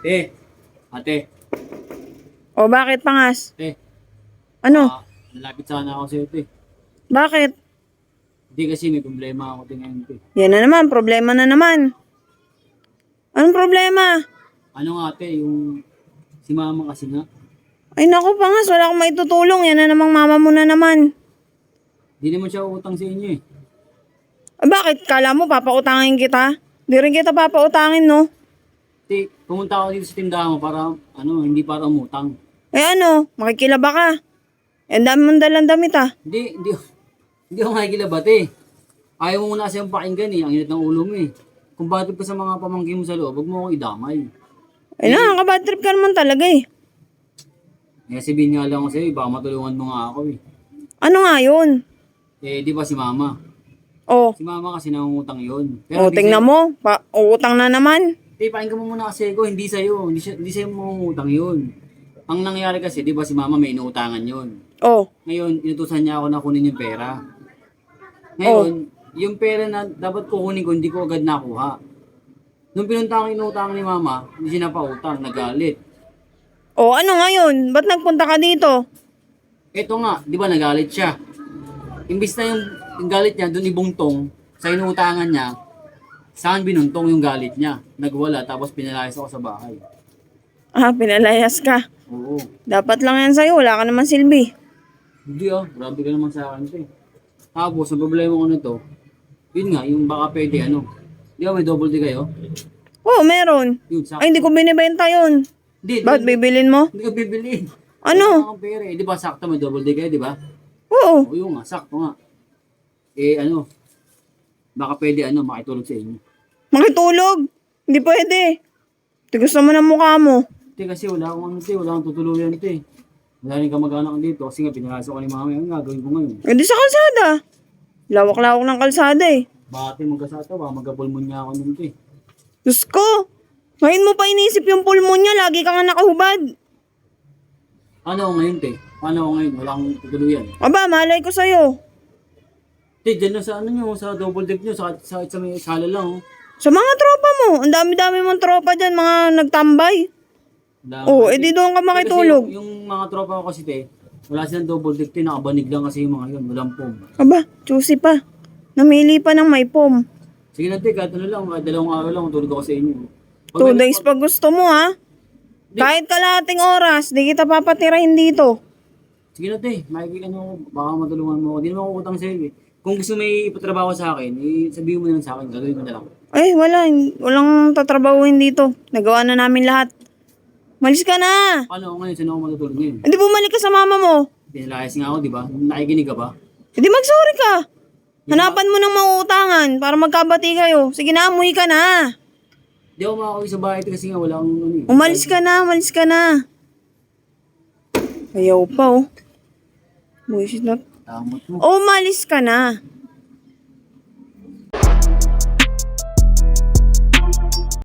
Ate, O bakit pangas? te, Ano? nalapit sana ako sa'yo, te. Bakit? Hindi kasi may problema ako, te, ngayon, te. Yan na naman, problema na naman. Anong problema? Ano nga, te, yung si mama kasi nga, Ay naku pangas, wala akong maitutulong. Yan na namang mama mo na naman. di naman siya utang sa inyo, eh. Bakit? Kala mo papautangin kita? Di rin kita papautangin, no? Te, pumunta ako dito sa tindahan mo para, hindi para umutang. Eh ano, makikilaba ka. Eh, ang dami mong dalang damit ah. Hindi ako makikilabat, eh. Ayaw mo muna kasi yung pakinggan, eh. Ang init ng ulo mo, eh. Kung bakit ka sa mga pamangkin mo sa loob, wag mo akong idamay. Ay nakaka-bad trip ka naman talaga eh. Eh, sabihin nga lang ako sa'yo, eh, baka matulungan mo nga ako, eh. Ano nga yun? Eh, di ba si mama? Oh, Si mama kasi nangungutang yun. oh Hindi tingnan mo. Uutang na naman. pakinggan mo muna kasi ko, hindi sa'yo. Hindi sa'yo mangungutang yun. Ang nangyari kasi, di ba si mama may inuutangan yun. Oh, Ngayon, inutusan niya ako na kunin yung pera. Ngayon, yung pera na dapat kukunin ko, hindi ko agad nakuha. Nung pinunta ko inuutangan ni mama, hindi siya napautang, nagalit. oh ano ngayon? Ba't nagpunta ka dito? Eto nga, di ba nagalit siya. Imbis na yung galit niya, doon ibuntong sa inuutangan niya, saan binuntong yung galit niya. Nagwala, tapos pinalayas ako sa bahay. Ah, pinalayas ka. Oo. Dapat lang yan sa'yo. Wala ka naman silbi. Hindi grabe ka naman sa akin ito, eh. Tapos, ang problema ko na to, yun nga, yung baka pwede di ba may double D kayo? Oo, meron. Yun, sakto. Ay, hindi ko binibenta yun. Hindi, Bakit bibilin mo? hindi ko bibili. Ano? Wala akong pera, eh. Di ba sakto may double D kayo, di ba? Oo. O yun nga, sakto nga. Baka pwede makitulog sa inyo. Makitulog. Hindi pwede. Tigas naman ang mukha mo. Te, kasi wala akong tutuluyan, te. Wala rin kamag-anak dito kasi nga pinalaso ko ni mama, ang gagawin ko ngayon. Hindi sa kalsada. Lawak-lawak ng kalsada eh. Bakit magkasata, baka magkapulmon niya ako nun, te. Diyos ko. Ngayon mo pa inisip yung pulmon niya. Lagi ka nga nakahubad. Ano ako ngayon, te? Paano ako ngayon? Wala akong tutuluyan. Aba, malay ko sa'yo. Te, dyan na sa sa double deck nyo, sa may sala lang, oh. Sa mga tropa mo. Ang dami-dami mong tropa dyan. Mga nagtambay. Oo, edi doon ka makitulog. Kasi yung mga tropa ko kasi, te, wala silang double deck, te, nakabanig lang kasi yung mga yun, walang foam. Aba, choosy pa. Namili pa ng may pom. Sige na, te, kahit lang, kahit 2 araw lang, tulog ako sa inyo. 2 days pa gusto mo ha. Kahit kalahating oras, di kita papatirahin dito. Sige na, te, baka matulungan mo ako. Di naman ako utang sa'yo, eh. Kung gusto may ipatrabaho sa akin, sabihin mo na lang sa akin, gagawin ko na lang. Ay, wala. Walang tatrabahuin dito. Nagawa na namin lahat. Malis ka na. Paano ako ngayon? Saan ako matutulog ngayon? Hindi bumalik ka sa mama mo. Pinalayas nga ako, di ba? Nakikinig ka ba? Hindi magsorry ka. Hanapan mo ng mauutangan para magkabati kayo. Sige na, umuwi ka na. Di ako makakawin sa bahay kasi nga wala akong Umalis ka na, umalis ka na. Ayaw pa oh. Buisit na. Tamot mo. Umalis ka na.